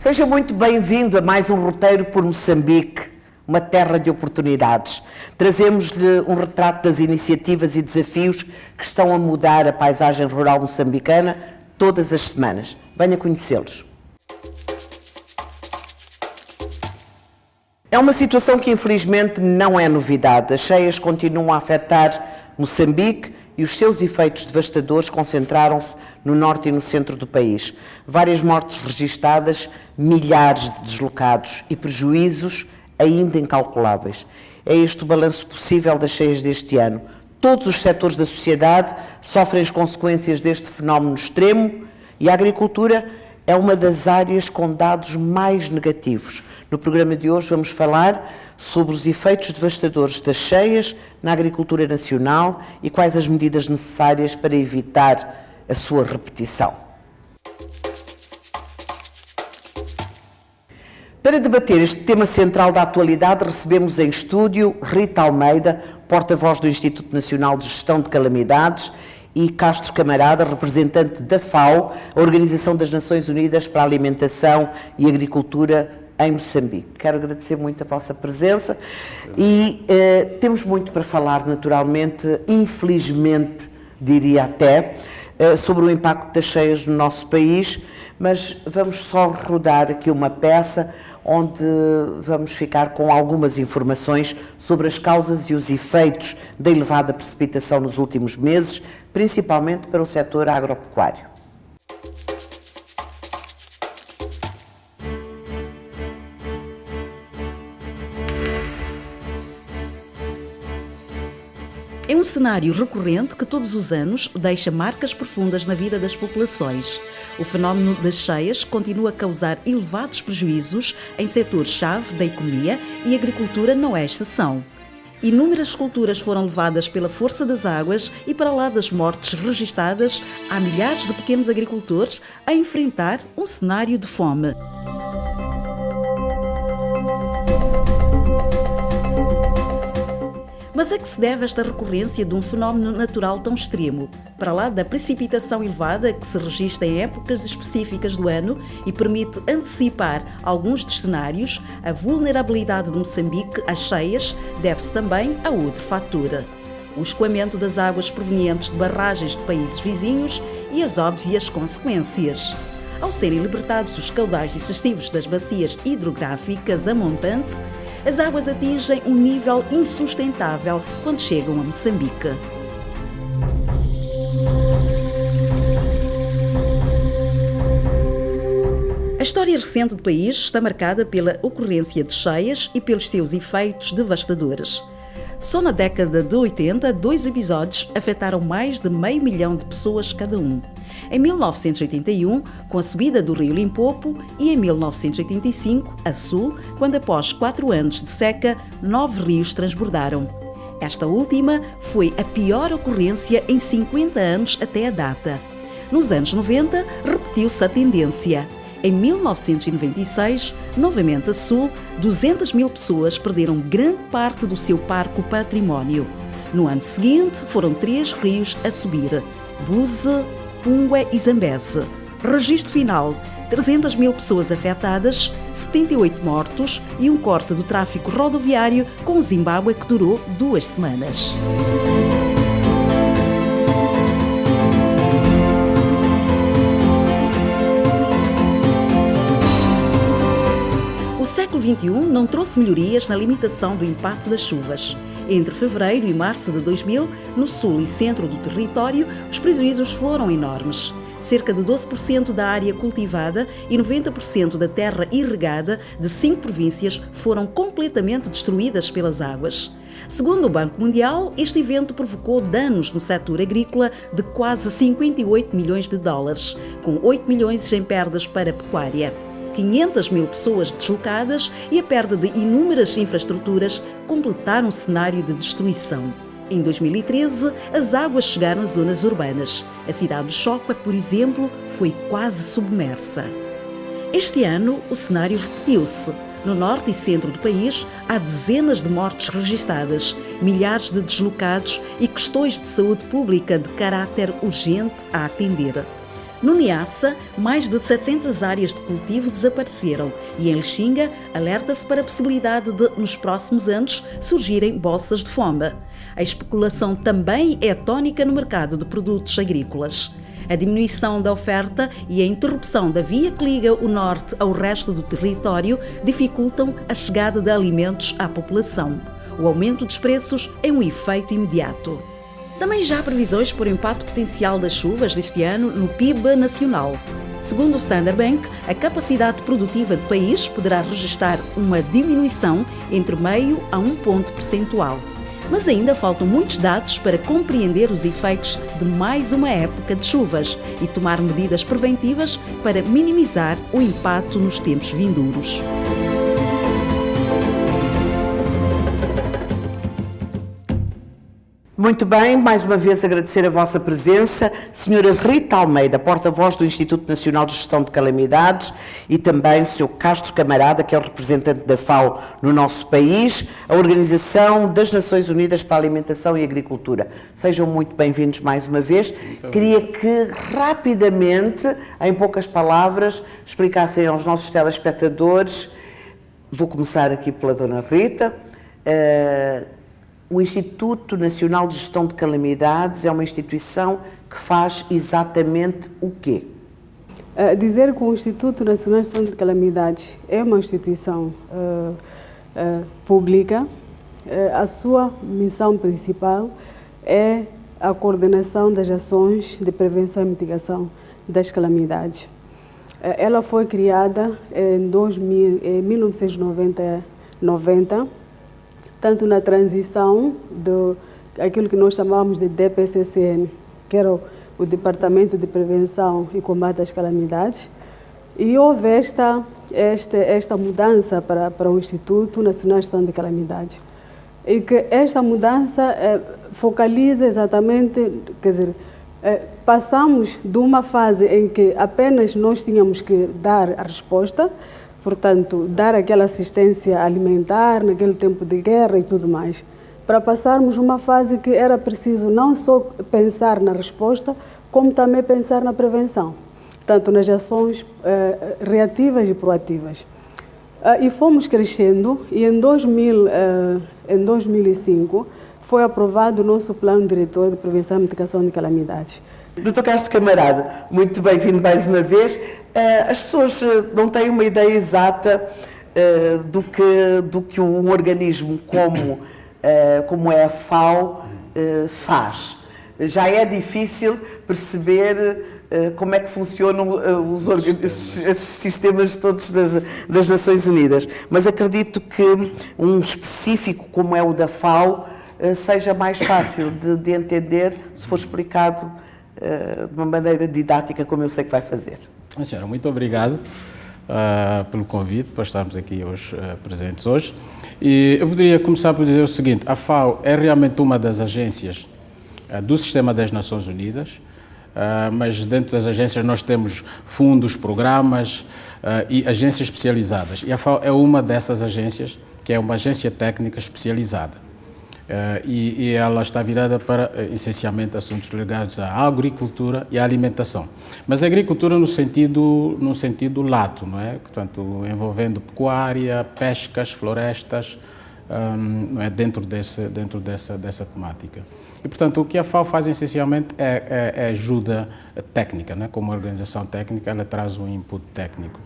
Seja muito bem-vindo a mais um roteiro por Moçambique, uma terra de oportunidades. Trazemos-lhe um retrato das iniciativas e desafios que estão a mudar a paisagem rural moçambicana todas as semanas. Venha conhecê-los. É uma situação que infelizmente não é novidade. As cheias continuam a afetar Moçambique e os seus efeitos devastadores concentraram-se no norte e no centro do país. Várias mortes registadas, milhares de deslocados e prejuízos ainda incalculáveis. É este o balanço possível das cheias deste ano. Todos os setores da sociedade sofrem as consequências deste fenómeno extremo e a agricultura é uma das áreas com dados mais negativos. No programa de hoje vamos falar sobre os efeitos devastadores das cheias na agricultura nacional e quais as medidas necessárias para evitar a sua repetição. Para debater este tema central da atualidade, recebemos em estúdio Rita Almeida, porta-voz do Instituto Nacional de Gestão de Calamidades, e Castro Camarada, representante da FAO, a Organização das Nações Unidas para a Alimentação e Agricultura em Moçambique. Quero agradecer muito a vossa presença e temos muito para falar, naturalmente, infelizmente, diria até, sobre o impacto das cheias no nosso país, mas vamos só rodar aqui uma peça onde vamos ficar com algumas informações sobre as causas e os efeitos da elevada precipitação nos últimos meses, principalmente para o setor agropecuário. É um cenário recorrente que todos os anos deixa marcas profundas na vida das populações. O fenómeno das cheias continua a causar elevados prejuízos em setores-chave da economia e a agricultura não é exceção. Inúmeras culturas foram levadas pela força das águas e, para lá das mortes registadas, há milhares de pequenos agricultores a enfrentar um cenário de fome. Mas a que se deve esta recorrência de um fenómeno natural tão extremo? Para lá da precipitação elevada que se registra em épocas específicas do ano e permite antecipar alguns dos cenários, a vulnerabilidade de Moçambique às cheias deve-se também a outro fator: o escoamento das águas provenientes de barragens de países vizinhos e as óbvias consequências. Ao serem libertados os caudais excessivos das bacias hidrográficas a montante, as águas atingem um nível insustentável quando chegam a Moçambique. A história recente do país está marcada pela ocorrência de cheias e pelos seus efeitos devastadores. Só na década de 80, 2 episódios afetaram mais de 500 mil de pessoas cada um. Em 1981, com a subida do rio Limpopo, e em 1985, a sul, quando após 4 anos de seca, 9 rios transbordaram. Esta última foi a pior ocorrência em 50 anos até a data. Nos anos 90, repetiu-se a tendência. Em 1996, novamente a sul, 200 mil pessoas perderam grande parte do seu parco património. No ano seguinte, foram 3 rios a subir: Buze, Pungue e Zambeze. Registro final: 300 mil pessoas afetadas, 78 mortos e um corte do tráfego rodoviário com o Zimbábue que durou 2 semanas. O século XXI não trouxe melhorias na limitação do impacto das chuvas. Entre fevereiro e março de 2000, no sul e centro do território, os prejuízos foram enormes. Cerca de 12% da área cultivada e 90% da terra irrigada de 5 províncias foram completamente destruídas pelas águas. Segundo o Banco Mundial, este evento provocou danos no setor agrícola de quase 58 milhões de dólares, com 8 milhões em perdas para a pecuária. 500 mil pessoas deslocadas e a perda de inúmeras infraestruturas completaram um cenário de destruição. Em 2013, as águas chegaram às zonas urbanas. A cidade de Choco, por exemplo, foi quase submersa. Este ano, o cenário repetiu-se. No norte e centro do país, há dezenas de mortes registadas, milhares de deslocados e questões de saúde pública de caráter urgente a atender. No Niassa, mais de 700 áreas de cultivo desapareceram e em Lixinga alerta-se para a possibilidade de, nos próximos anos, surgirem bolsas de fome. A especulação também é tónica no mercado de produtos agrícolas. A diminuição da oferta e a interrupção da via que liga o norte ao resto do território dificultam a chegada de alimentos à população. O aumento dos preços é um efeito imediato. Também já há previsões por impacto potencial das chuvas deste ano no PIB nacional. Segundo o Standard Bank, a capacidade produtiva do país poderá registrar uma diminuição entre meio a 1 ponto percentual. Mas ainda faltam muitos dados para compreender os efeitos de mais uma época de chuvas e tomar medidas preventivas para minimizar o impacto nos tempos vindouros. Muito bem, mais uma vez agradecer a vossa presença, Sra. Rita Almeida, porta-voz do Instituto Nacional de Gestão de Calamidades, e também Sr. Castro Camarada, que é o representante da FAO no nosso país, a Organização das Nações Unidas para a Alimentação e Agricultura. Sejam muito bem-vindos mais uma vez. Queria que rapidamente, em poucas palavras, explicassem aos nossos telespectadores, vou começar aqui pela Dona Rita, o Instituto Nacional de Gestão de Calamidades é uma instituição que faz exatamente o quê? Dizer que o Instituto Nacional de Gestão de Calamidades é uma instituição pública, a sua missão principal é a coordenação das ações de prevenção e mitigação das calamidades. Ela foi criada em 1990, tanto na transição daquilo que nós chamamos de DPCCN, que era o Departamento de Prevenção e Combate às Calamidades, e houve esta mudança para o Instituto Nacional de Gestão de Calamidades. E que esta mudança focaliza exatamente, quer dizer, passamos de uma fase em que apenas nós tínhamos que dar a resposta, portanto, dar aquela assistência alimentar naquele tempo de guerra e tudo mais, para passarmos uma fase que era preciso não só pensar na resposta, como também pensar na prevenção, tanto nas ações reativas e proativas. E fomos crescendo e em 2005 foi aprovado o nosso Plano Diretor de Prevenção e Mitigação de Calamidades. Dr. Castro Camarada, muito bem-vindo mais uma vez. As pessoas não têm uma ideia exata do que um organismo como é a FAO faz. Já é difícil perceber como é que funcionam esses sistemas todos das Nações Unidas, mas acredito que um específico como é o da FAO seja mais fácil de entender se for explicado de uma maneira didática, como eu sei que vai fazer. Senhora, muito obrigado pelo convite, para estarmos aqui hoje, presentes hoje. E eu poderia começar por dizer o seguinte: a FAO é realmente uma das agências do Sistema das Nações Unidas, mas dentro das agências nós temos fundos, programas e agências especializadas. E a FAO é uma dessas agências, que é uma agência técnica especializada. E ela está virada para, essencialmente, assuntos ligados à agricultura e à alimentação. Mas a agricultura no sentido lato, não é? Portanto, envolvendo pecuária, pescas, florestas, não é? dentro dessa temática. E, portanto, o que a FAO faz, essencialmente, é ajuda técnica, não é? Como organização técnica, ela traz um input técnico.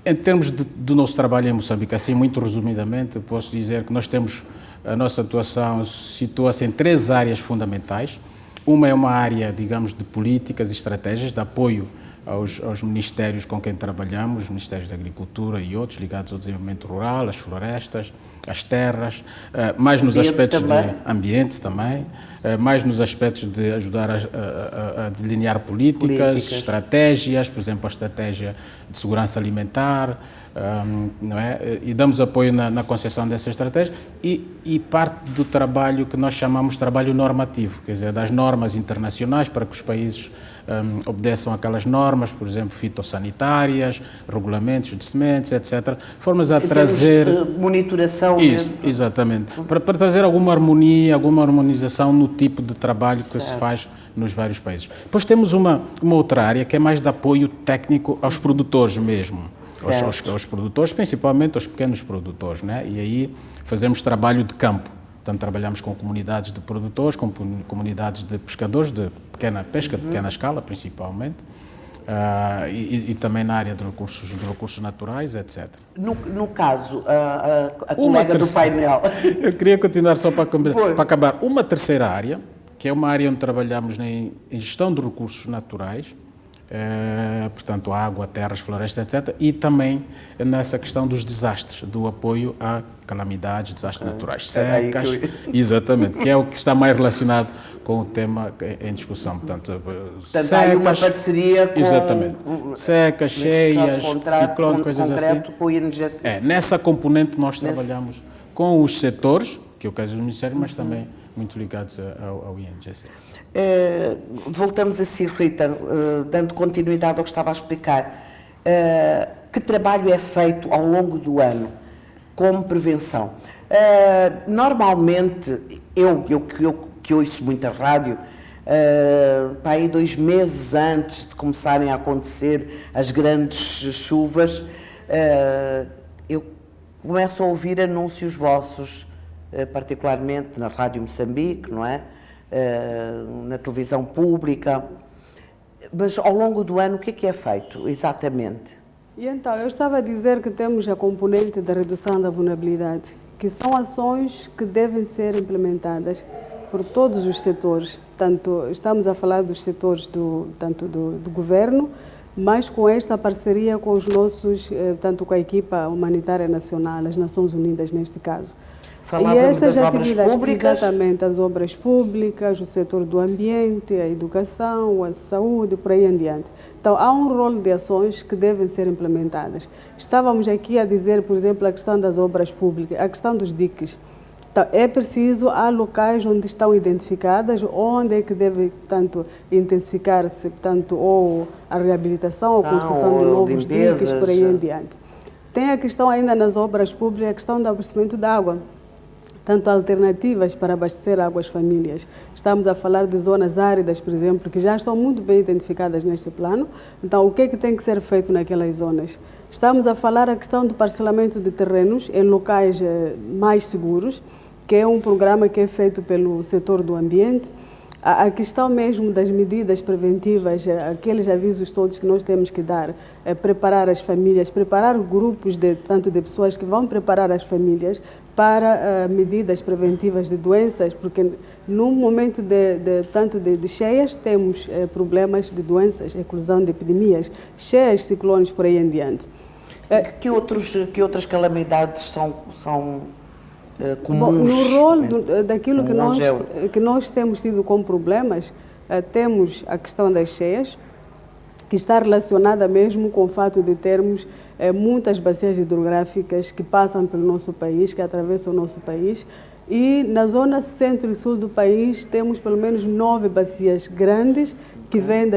Em termos do nosso trabalho em Moçambique, assim, muito resumidamente, posso dizer que nós temos... A nossa atuação situa-se em 3 áreas fundamentais. Uma é uma área, digamos, de políticas e estratégias, de apoio aos ministérios com quem trabalhamos, os ministérios da Agricultura e outros, ligados ao desenvolvimento rural, às florestas, às terras, mais nos aspectos de ambiente também, mais nos aspectos de ajudar a delinear políticas, estratégias, por exemplo, a estratégia de segurança alimentar, não é? E damos apoio na concepção dessa estratégia e parte do trabalho que nós chamamos de trabalho normativo, quer dizer, das normas internacionais para que os países obedeçam aquelas normas, por exemplo, fitossanitárias, regulamentos de sementes, etc. Formas a trazer... monitoração. Isso, exatamente. Para trazer alguma harmonia, alguma harmonização no tipo de trabalho que se faz nos vários países. Depois temos uma outra área que é mais de apoio técnico aos produtores mesmo, aos produtores, principalmente aos pequenos produtores, né? E aí fazemos trabalho de campo. Portanto, trabalhamos com comunidades de produtores, com comunidades de pescadores de pequena pesca, de pequena escala, principalmente, e também na área de recursos naturais, etc. No caso, a colega do painel... Eu queria continuar só para acabar. Uma terceira área, que é uma área onde trabalhamos em gestão de recursos naturais, portanto, água, terras, florestas, etc. E também nessa questão dos desastres, do apoio a calamidades, desastres naturais, secas, exatamente, que é o que está mais relacionado com o tema em discussão. Portanto, secas, há uma parceria com... Exatamente. Secas, cheias, ciclones, coisas assim. Com o INGC. Nessa componente nós trabalhamos com os setores, que é o caso do Ministério, mas também muito ligados ao INGC. Voltamos a si, Rita, dando continuidade ao que estava a explicar. Que trabalho é feito ao longo do ano como prevenção? Normalmente, eu que ouço muito a rádio, para aí 2 meses antes de começarem a acontecer as grandes chuvas, eu começo a ouvir anúncios vossos, particularmente na Rádio Moçambique, não é? Na televisão pública, mas ao longo do ano o que é feito exatamente? E então, eu estava a dizer que temos a componente da redução da vulnerabilidade, que são ações que devem ser implementadas por todos os setores. Tanto estamos a falar dos setores do governo, mas com esta parceria com os nossos, tanto com a equipa humanitária nacional, as Nações Unidas neste caso. Falávamos das obras públicas? Exatamente, as obras públicas, o setor do ambiente, a educação, a saúde, por aí em diante. Então, há um rol de ações que devem ser implementadas. Estávamos aqui a dizer, por exemplo, a questão das obras públicas, a questão dos diques. Então, é preciso, há locais onde estão identificadas, onde é que deve, portanto, intensificar-se, portanto, ou a reabilitação ou a construção de novos diques, por aí em diante. Tem a questão ainda nas obras públicas, a questão do abastecimento de água. Tanto alternativas para abastecer água às famílias. Estamos a falar de zonas áridas, por exemplo, que já estão muito bem identificadas neste plano. Então, o que é que tem que ser feito naquelas zonas? Estamos a falar a questão do parcelamento de terrenos em locais mais seguros, que é um programa que é feito pelo setor do ambiente. A questão mesmo das medidas preventivas, aqueles avisos todos que nós temos que dar, preparar as famílias, preparar grupos de pessoas que vão preparar as famílias para medidas preventivas de doenças, porque no momento de cheias temos problemas de doenças, eclosão de epidemias, cheias, ciclones, por aí em diante. Que outras calamidades são comuns? Bom, no rol daquilo que nós temos tido como problemas, temos a questão das cheias, que está relacionada mesmo com o fato de termos muitas bacias hidrográficas que passam pelo nosso país, que atravessam o nosso país, e na zona centro e sul do país temos pelo menos 9 bacias grandes que vêm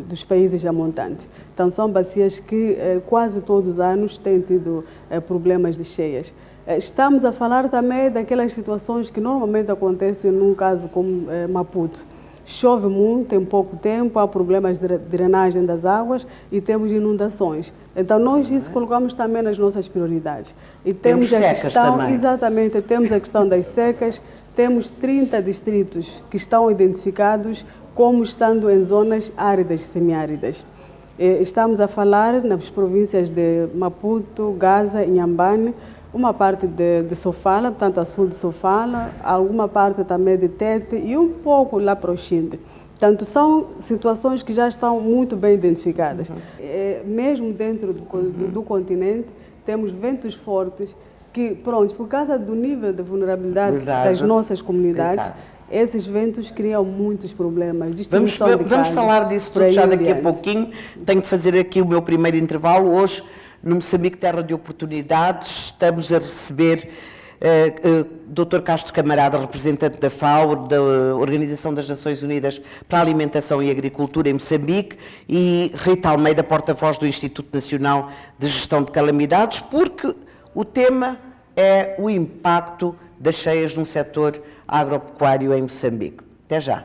dos países a montante. Então são bacias que quase todos os anos têm tido problemas de cheias. Estamos a falar também daquelas situações que normalmente acontecem num caso como Maputo. Chove muito em pouco tempo, há problemas de drenagem das águas e temos inundações. Então nós isso colocamos também nas nossas prioridades. E temos a questão, também. Exatamente, temos a questão das secas. Temos 30 distritos que estão identificados como estando em zonas áridas e semiáridas. Estamos a falar nas províncias de Maputo, Gaza, Inhambane, uma parte de Sofala, portanto a sul de Sofala, alguma parte também de Tete e um pouco lá para o Xinde. Portanto, são situações que já estão muito bem identificadas. Mesmo dentro do continente, temos ventos fortes que, pronto, por causa do nível de vulnerabilidade das nossas comunidades, esses ventos criam muitos problemas. Vamos falar disso tudo já daqui a pouquinho. Tenho que fazer aqui o meu primeiro intervalo. Hoje, no Moçambique Terra de Oportunidades, estamos a receber Dr. Castro Camarada, representante da FAO, da Organização das Nações Unidas para a Alimentação e Agricultura em Moçambique, e Rita Almeida, porta-voz do Instituto Nacional de Gestão de Calamidades, porque o tema é o impacto das cheias no setor agropecuário em Moçambique. Até já.